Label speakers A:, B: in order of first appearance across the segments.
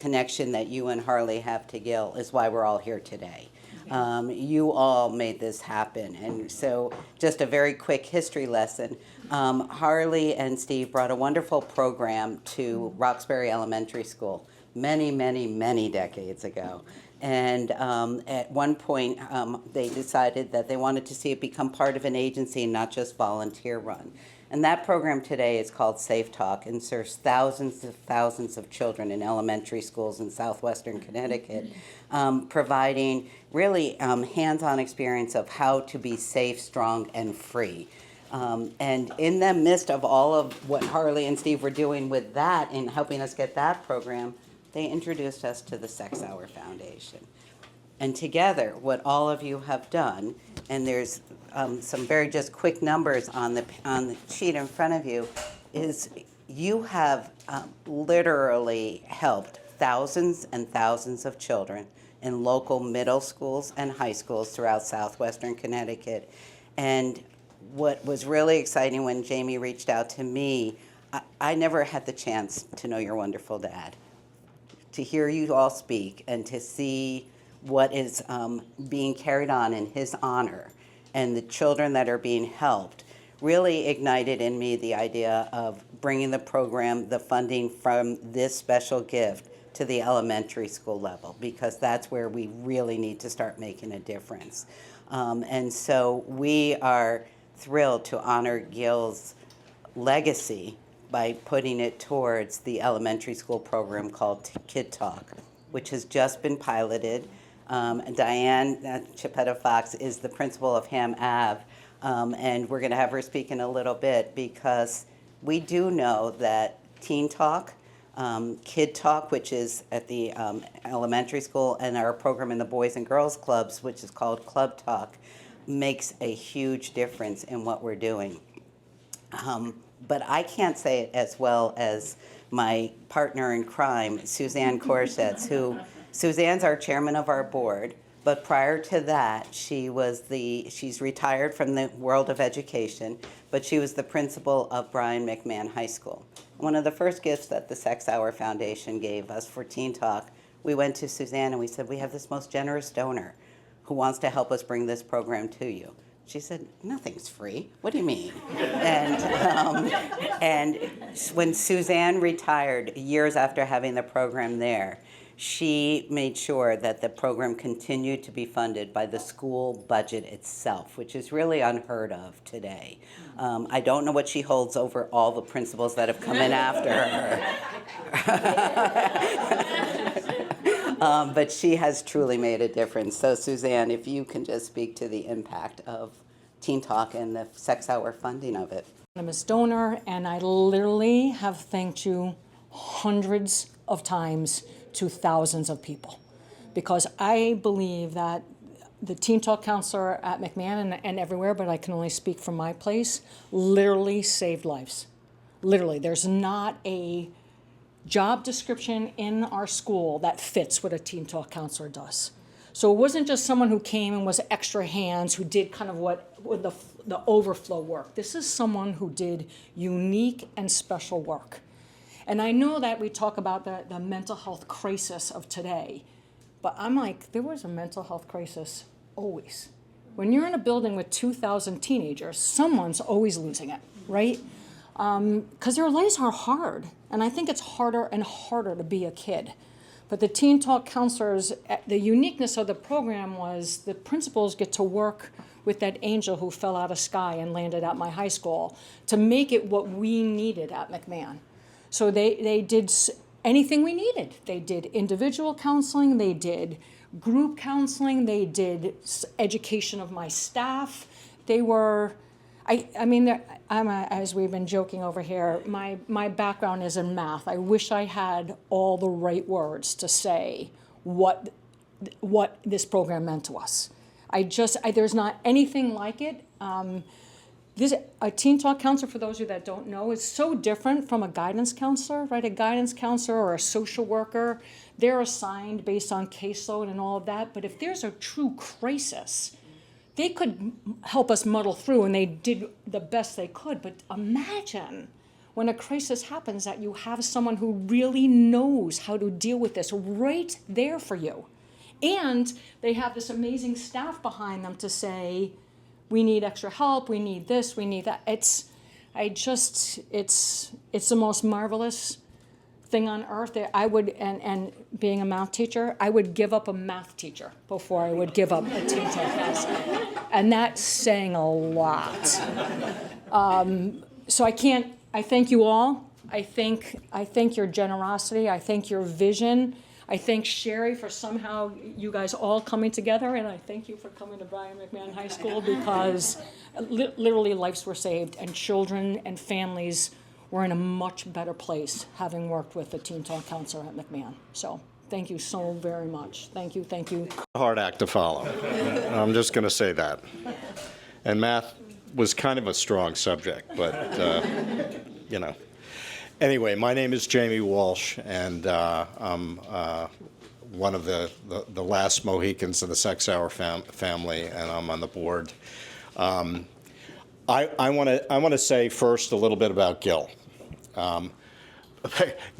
A: connection that you and Harley have to Gil is why we're all here today. You all made this happen. And so just a very quick history lesson. Harley and Steve brought a wonderful program to Roxbury Elementary School many, many, many decades ago. And at one point, they decided that they wanted to see it become part of an agency and not just volunteer run. And that program today is called Safe Talk and serves thousands of children in elementary schools in southwestern Connecticut, providing really hands-on experience of how to be safe, strong, and free. And in the midst of all of what Harley and Steve were doing with that and helping us get that program, they introduced us to the Sexauer Foundation. And together, what all of you have done, and there's some very just quick numbers on the sheet in front of you, is you have literally helped thousands and thousands of children in local middle schools and high schools throughout southwestern Connecticut. And what was really exciting when Jamie reached out to me, I never had the chance to know your wonderful dad. To hear you all speak and to see what is being carried on in his honor and the children that are being helped really ignited in me the idea of bringing the program, the funding from this special gift to the elementary school level, because that's where we really need to start making a difference. And so we are thrilled to honor Gil's legacy by putting it towards the elementary school program called KidTalk, which has just been piloted. Diane Chiapetta-Fox is the principal of Ham Ave, and we're going to have her speak in a little bit, because we do know that TeenTalk, KidTalk, which is at the elementary school, and our program in the Boys and Girls Clubs, which is called Club Talk, makes a huge difference in what we're doing. But I can't say it as well as my partner in crime, Suzanne Korsetz, who Suzanne's our chairman of our board, but prior to that, she's retired from the world of education, but she was the principal of Brian McMahon High School. One of the first gifts that the Sexauer Foundation gave us for Teen Talk, we went to Suzanne and we said, we have this most generous donor who wants to help us bring this program to you. She said, nothing's free. What do you mean? And when Suzanne retired, years after having the program there, she made sure that the program continued to be funded by the school budget itself, which is really unheard of today. I don't know what she holds over all the principals that have come in after her. But she has truly made a difference. So Suzanne, if you can just speak to the impact of Teen Talk and the Sexauer funding of it.
B: Anonymous donor, and I literally have thanked you hundreds of times to thousands of people, because I believe that the Teen Talk counselor at McMahon and everywhere, but I can only speak from my place, literally saved lives. Literally, there's not a job description in our school that fits what a Teen Talk counselor does. So it wasn't just someone who came and was extra hands, who did kind of what the overflow work. This is someone who did unique and special work. And I know that we talk about the mental health crisis of today, but I'm like, there was a mental health crisis always. When you're in a building with 2,000 teenagers, someone's always losing it, right? Because their lives are hard, and I think it's harder and harder to be a kid. But the Teen Talk counselors, the uniqueness of the program was the principals get to work with that angel who fell out of sky and landed at my high school to make it what we needed at McMahon. So they did anything we needed. They did individual counseling, they did group counseling, they did education of my staff. They were, as we've been joking over here, my background is in math. I wish I had all the right words to say what this program meant to us. There's not anything like it. A Teen Talk counselor, for those of you that don't know, is so different from a guidance counselor, right? A guidance counselor or a social worker, they're assigned based on caseload and all of that. But if there's a true crisis, they could help us muddle through, and they did the best they could. But imagine when a crisis happens, that you have someone who really knows how to deal with this right there for you. And they have this amazing staff behind them to say, we need extra help, we need this, we need that. It's the most marvelous thing on earth. I would, and being a math teacher, I would give up a math teacher before I would give up a TeenTalk class. And that's saying a lot. So I thank you all. I thank your generosity. I thank your vision. I thank Sherry for somehow you guys all coming together, and I thank you for coming to Brian McMahon High School, because literally lives were saved and children and families were in a much better place having worked with the TeenTalk counselor at McMahon. So thank you so very much. Thank you, thank you.
C: Hard act to follow. I'm just going to say that. And math was kind of a strong subject, but, you know. Anyway, my name is Jamie Walsh, and I'm one of the last Mohicans of the Sexauer family, and I'm on the board. I want to say first a little bit about Gil.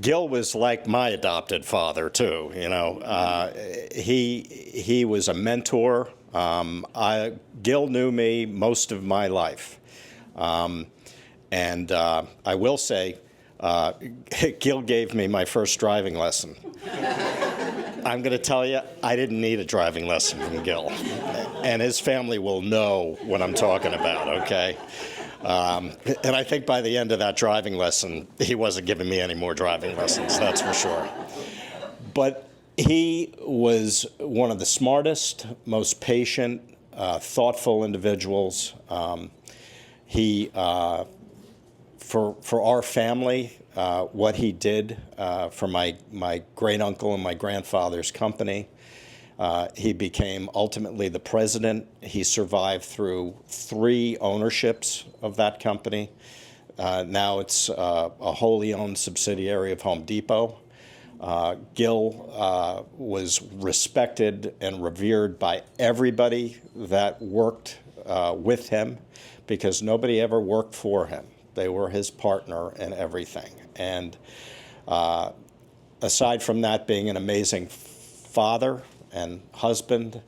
C: Gil was like my adopted father too. You know, he was a mentor. Gil knew me most of my life, and I will say. Gil gave me my first driving lesson. I'm going to tell you, I didn't need a driving lesson from Gil. And his family will know what I'm talking about, okay? And I think by the end of that driving lesson, he wasn't giving me any more driving lessons, that's for sure. But he was one of the smartest, most patient, thoughtful individuals. For our family, what he did for my great uncle and my grandfather's company, he became ultimately the president. He survived through 3 ownerships of that company. Now it's a wholly owned subsidiary of Home Depot. Gil was respected and revered by everybody that worked with him, because nobody ever worked for him. They were his partner in everything. And aside from that, being an amazing father and husband,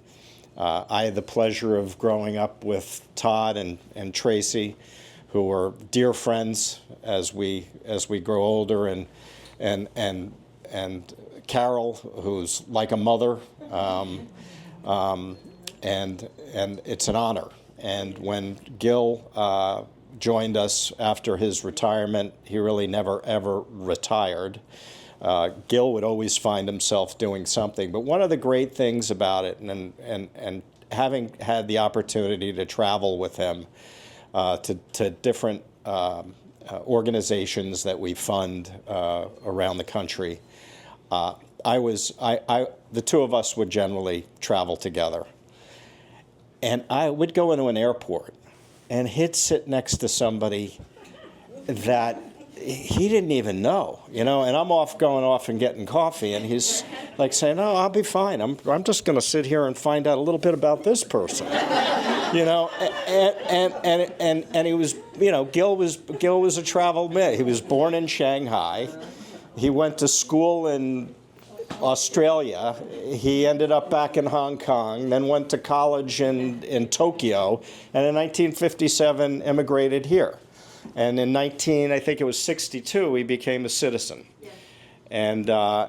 C: I had the pleasure of growing up with Todd and Tracy, who were dear friends as we grow older, and Carol, who's like a mother, and it's an honor. And when Gil joined us after his retirement, he really never ever retired. Gil would always find himself doing something. But one of the great things about it, and having had the opportunity to travel with him to different organizations that we fund around the country, the two of us would generally travel together. And I would go into an airport, and he'd sit next to somebody that he didn't even know, you know, and I'm going off and getting coffee, and he's like saying, "Oh, I'll be fine. I'm just going to sit here and find out a little bit about this person," you know, and he was, you know, Gil was a travel man. He was born in Shanghai. He went to school in Australia. He ended up back in Hong Kong, then went to college in Tokyo, and in 1957 immigrated here. And in I think it was 62, he became a citizen. Yeah.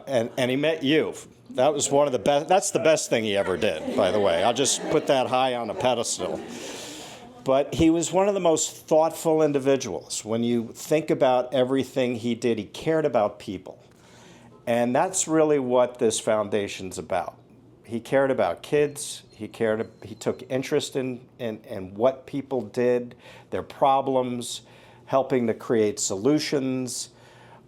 C: And he met you. That was one of the best. That's the best thing he ever did, by the way. I'll just put that high on a pedestal. But he was one of the most thoughtful individuals. When you think about everything he did, he cared about people. And that's really what this foundation's about. He cared about kids. He took interest in what people did, their problems, helping to create solutions.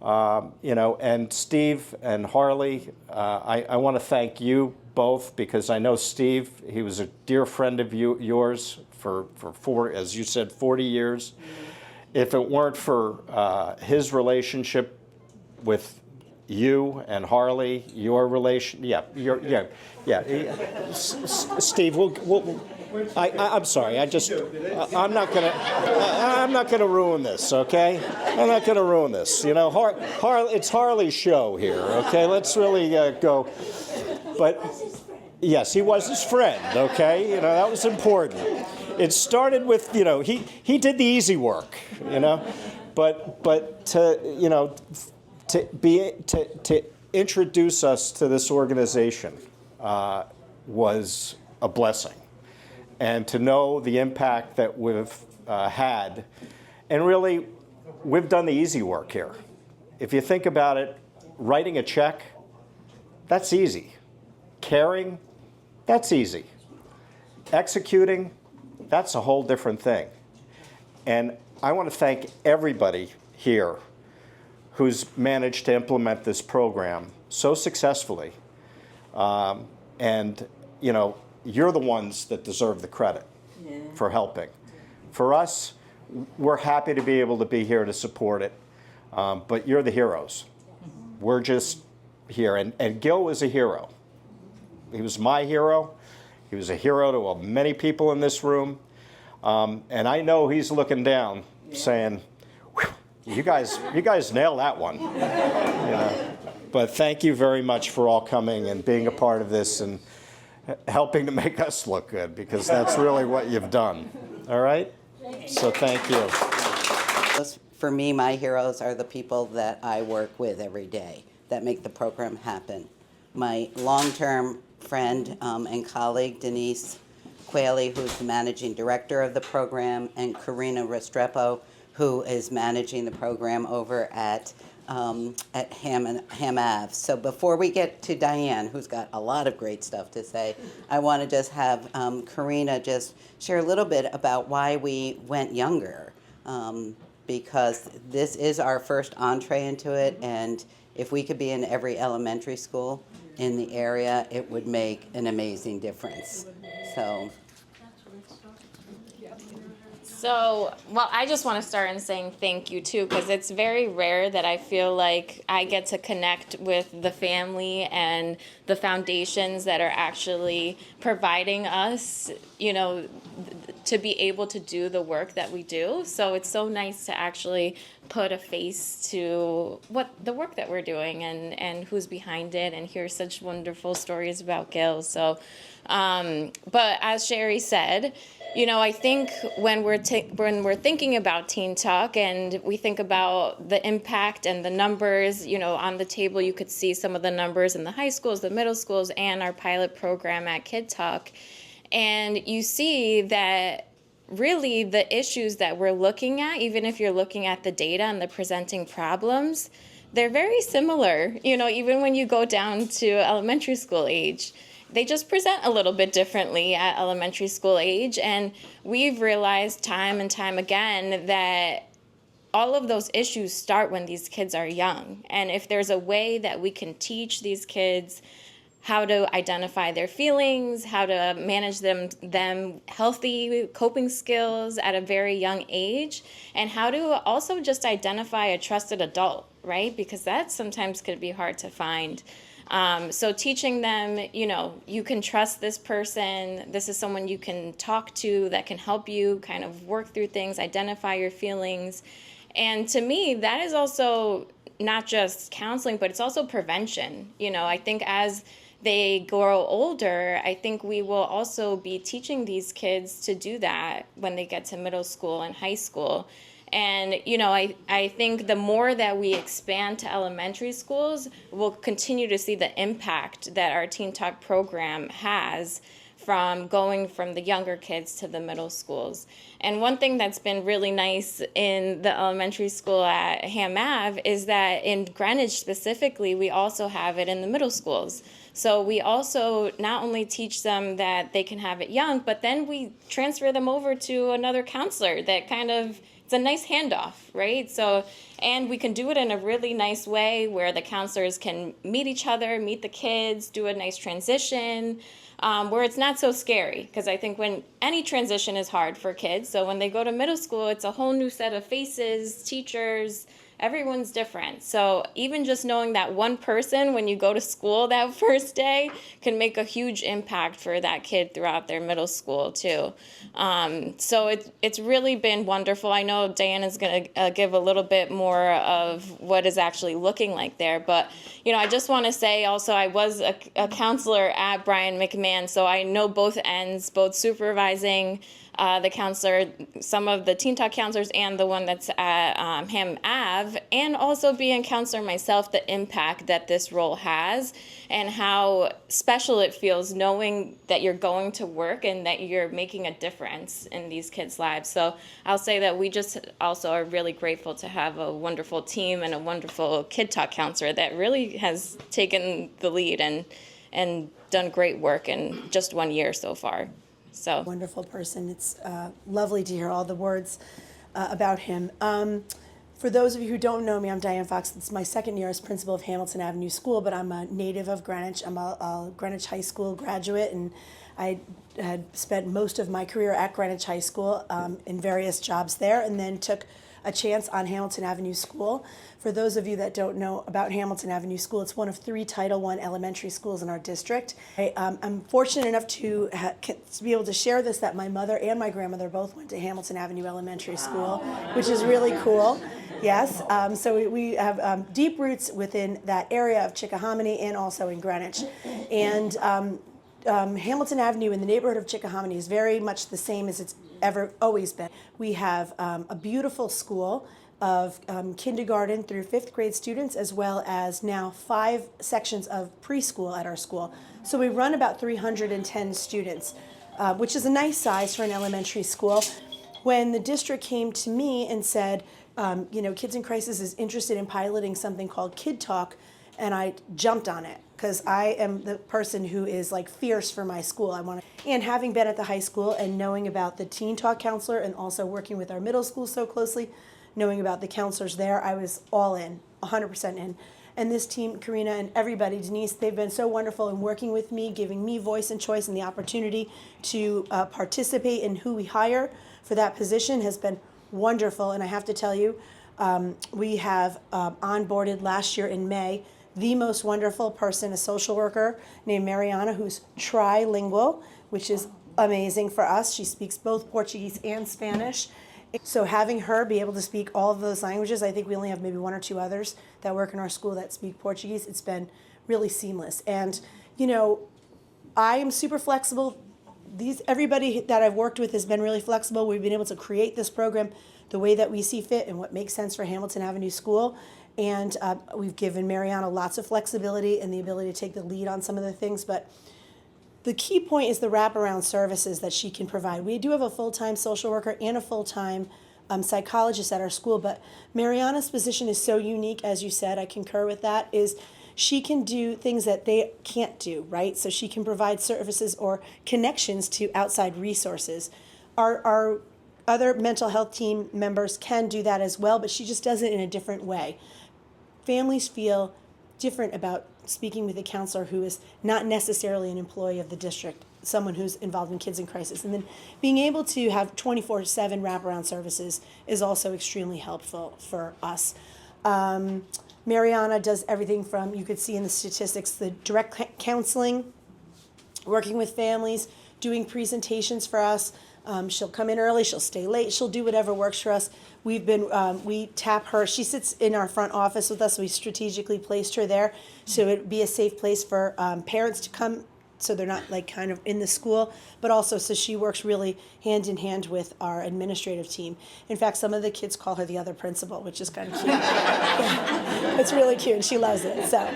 C: You know, and Steve and Harley, I want to thank you both, because I know Steve, he was a dear friend of yours for as you said, 40 years. If it weren't for his relationship with you and Harley, your relation, Steve, I'm sorry, I'm I'm not going to ruin this, okay? I'm not going to ruin this. You know, it's Harley's show here, okay? Let's really go. But yes, he was his friend, okay? You know, that was important. It started with, you know, he did the easy work, you know, but to, you know, to introduce us to this organization was a blessing, and to know the impact that we've had, and really, we've done the easy work here. If you think about it, writing a check, that's easy. Caring, that's easy. Executing, that's a whole different thing. And I want to thank everybody here who's managed to implement this program so successfully. And, you know, you're the ones that deserve the credit for helping. For us, we're happy to be able to be here to support it, but you're the heroes. We're just here. And Gil was a hero. He was my hero. He was a hero to many people in this room. And I know he's looking down saying, you guys nailed that one. You know? But thank you very much for all coming and being a part of this and helping to make us look good, because that's really what you've done. All right? So thank you.
A: For me, my heroes are the people that I work with every day that make the program happen. My long-term friend and colleague, Denise Quayle, who's the managing director of the program, and Karina Restrepo, who is managing the program over at Ham Ave. So before we get to Diane, who's got a lot of great stuff to say, I want to just have Karina just share a little bit about why we went younger, because this is our first entree into it, and if we could be in every elementary school in the area, it would make an amazing difference.
D: So, well, I just want to start in saying thank you, too, because it's very rare that I feel like I get to connect with the family and the foundations that are actually providing us, you know, to be able to do the work that we do. So it's so nice to actually put a face to what the work that we're doing and who's behind it, and hear such wonderful stories about Gil. So, but as Sherry said, you know, I think when we're thinking about TeenTalk and we think about the impact and the numbers, you know, on the table you could see some of the numbers in the high schools, the middle schools, and our pilot program at KidTalk. And you see that really the issues that we're looking at, even if you're looking at the data and the presenting problems, they're very similar, you know, even when you go down to elementary school age. They just present a little bit differently at elementary school age. And we've realized time and time again that all of those issues start when these kids are young. And if there's a way that we can teach these kids how to identify their feelings, how to manage them healthy coping skills at a very young age, and how to also just identify a trusted adult, right? Because that sometimes could be hard to find. So teaching them, you know, you can trust this person. This is someone you can talk to that can help you kind of work through things, identify your feelings. And to me, that is also not just counseling, but it's also prevention. You know, I think as they grow older, I think we will also be teaching these kids to do that when they get to middle school and high school. And, you know, I think the more that we expand to elementary schools, we'll continue to see the impact that our TeenTalk program has from going from the younger kids to the middle schools. And one thing that's been really nice in the elementary school at Ham Ave is that in Greenwich specifically, we also have it in the middle schools. So we also not only teach them that they can have it young, but then we transfer them over to another counselor that kind of, it's a nice handoff, right? So, and we can do it in a really nice way where the counselors can meet each other, meet the kids, do a nice transition, where it's not so scary. Because I think when any transition is hard for kids, so when they go to middle school, it's a whole new set of faces, teachers, everyone's different. So even just knowing that one person when you go to school that first day can make a huge impact for that kid throughout their middle school too. So it's really been wonderful. I know Diana's going to give a little bit more of what is actually looking like there, but I just want to say also I was a counselor at Brian McMahon, so I know both ends, both supervising the counselor, some of the TeenTalk counselors, and the one that's at Ham Ave, and also being a counselor myself, the impact that this role has and how special it feels knowing that you're going to work and that you're making a difference in these kids' lives. So I'll say that we just also are really grateful to have a wonderful team and a wonderful KidTalk counselor that really has taken the lead and done great work in just 1 year so far. So
E: Wonderful person. It's lovely to hear all the words about him. For those of you who don't know me, I'm Diane Fox. It's my second year as principal of Hamilton Avenue School, but I'm a native of Greenwich. I'm a Greenwich High School graduate, and I had spent most of my career at Greenwich High School in various jobs there, and then took a chance on Hamilton Avenue School. For those of you that don't know about Hamilton Avenue School, it's one of 3 Title I elementary schools in our district. I'm fortunate enough to be able to share this, that my mother and my grandmother both went to Hamilton Avenue Elementary School, which is really cool. Yes, so we have deep roots within that area of Chickahominy and also in Greenwich. And Hamilton Avenue in the neighborhood of Chickahominy is very much the same as it's ever always been. We have a beautiful school of kindergarten through 5th grade students, as well as now 5 sections of preschool at our school. So we run about 310 students, which is a nice size for an elementary school. When the district came to me and said, Kids in Crisis is interested in piloting something called KidTalk, and I jumped on it because I am the person who is like fierce for my school. And having been at the high school and knowing about the TeenTalk counselor and also working with our middle school so closely, knowing about the counselors there, I was all in, 100% in. And this team, Karina and everybody, Denise, they've been so wonderful in working with me, giving me voice and choice, and the opportunity to participate in who we hire for that position has been wonderful. And I have to tell you, we have onboarded last year in May the most wonderful person, a social worker named Mariana, who's trilingual, which is amazing for us. She speaks both Portuguese and Spanish. So having her be able to speak all of those languages, I think we only have maybe 1 or 2 others that work in our school that speak Portuguese. It's been really seamless. And, I am super flexible. Everybody that I've worked with has been really flexible. We've been able to create this program the way that we see fit and what makes sense for Hamilton Avenue School. And we've given Mariana lots of flexibility and the ability to take the lead on some of the things. But the key point is the wraparound services that she can provide. We do have a full-time social worker and a full-time psychologist at our school, but Mariana's position is so unique, as you said, I concur with that, is she can do things that they can't do, right? So she can provide services or connections to outside resources. Our other mental health team members can do that as well, but she just does it in a different way. Families feel different about speaking with a counselor who is not necessarily an employee of the district, someone who's involved in Kids in Crisis. And then being able to have 24/7 wraparound services is also extremely helpful for us. Mariana does everything from, you could see in the statistics, the direct counseling, working with families, doing presentations for us. She'll come in early, she'll stay late, she'll do whatever works for us. We tap her. She sits in our front office with us. We strategically placed her there so it'd be a safe place for parents to come, so they're not like kind of in the school, but also so she works really hand in hand with our administrative team. In fact, some of the kids call her the other principal, which is kind of cute. Yeah, it's really cute, and she loves it. So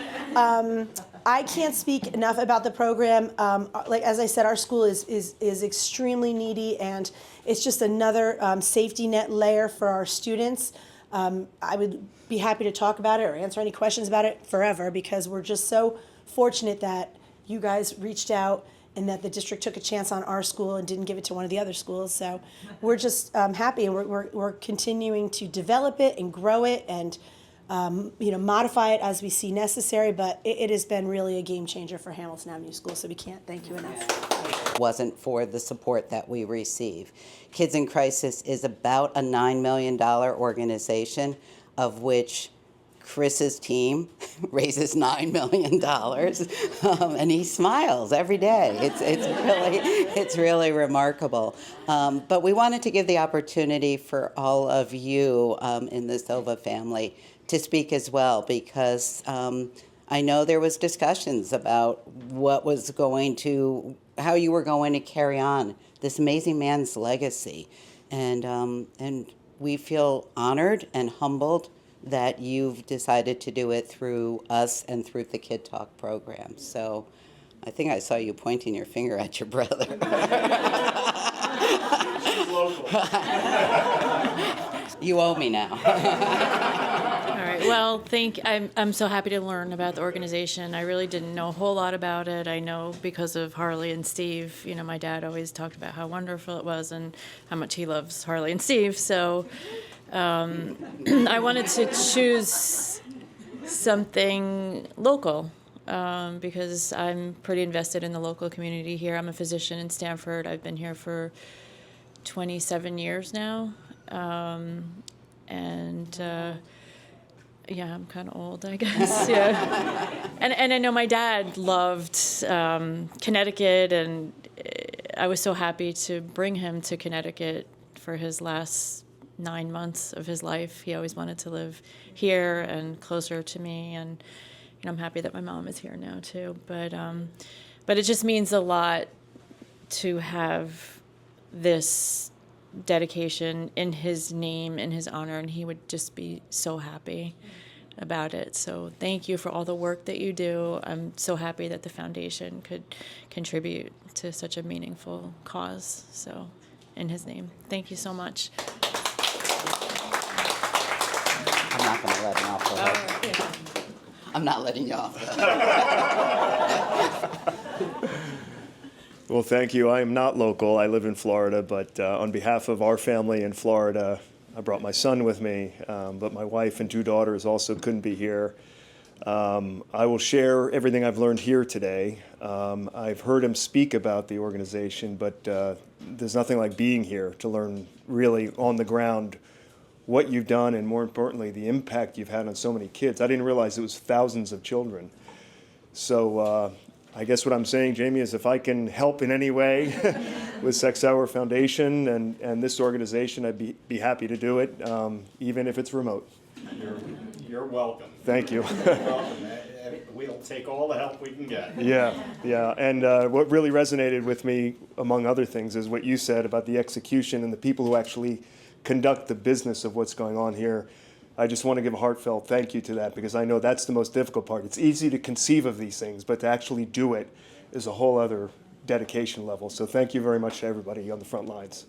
E: I can't speak enough about the program. Like as I said, our school is extremely needy, and it's just another safety net layer for our students. I would be happy to talk about it or answer any questions about it forever, because we're just so fortunate that you guys reached out and that the district took a chance on our school and didn't give it to one of the other schools. So we're just happy, and we're continuing to develop it and grow it and modify it as we see necessary. But it has been really a game changer for Hamilton Avenue School, so we can't thank you enough.
A: Wasn't for the support that we receive. Kids in Crisis is about a $9 million organization. of which Chris's team raises $9 million, and he smiles every day. It's really remarkable. But we wanted to give the opportunity for all of you in the Silva family to speak as well, because I know there was discussions about how you were going to carry on this amazing man's legacy, and we feel honored and humbled that you've decided to do it through us and through the KidTalk program. So I think I saw you pointing your finger at your brother.
F: She's local.
A: You owe me now.
G: All right. Well, I'm so happy to learn about the organization. I really didn't know a whole lot about it. I know because of Harley and Steve. You know, my dad always talked about how wonderful it was and how much he loves Harley and Steve. So I wanted to choose something local because I'm pretty invested in the local community here. I'm a physician in Stanford. I've been here for 27 years now. Yeah, I'm kind of old, I guess. Yeah, and I know my dad loved Connecticut, and I was so happy to bring him to Connecticut for his last 9 months of his life. He always wanted to live here and closer to me, and I'm happy that my mom is here now too. But it just means a lot to have this dedication in his name, in his honor, and he would just be so happy about it. So thank you for all the work that you do. I'm so happy that the foundation could contribute to such a meaningful cause. So in his name, thank you so much.
A: I'm not going to let him off the hook. I'm not letting you off the hook.
F: Well, thank you. I am not local. I live in Florida, but on behalf of our family in Florida, I brought my son with me, but my wife and 2 daughters also couldn't be here. I will share everything I've learned here today. I've heard him speak about the organization, but there's nothing like being here to learn really on the ground what you've done, and more importantly, the impact you've had on so many kids. I didn't realize it was thousands of children. So I guess what I'm saying, Jamie, is if I can help in any way with Sexauer Foundation and this organization, I'd be happy to do it, even if it's remote.
C: You're welcome.
F: Thank you.
C: You're welcome. We'll take all the help we can get.
F: Yeah. And what really resonated with me, among other things, is what you said about the execution and the people who actually conduct the business of what's going on here. I just want to give a heartfelt thank you to that, because I know that's the most difficult part. It's easy to conceive of these things, but to actually do it is a whole other dedication level. So thank you very much to everybody on the front lines.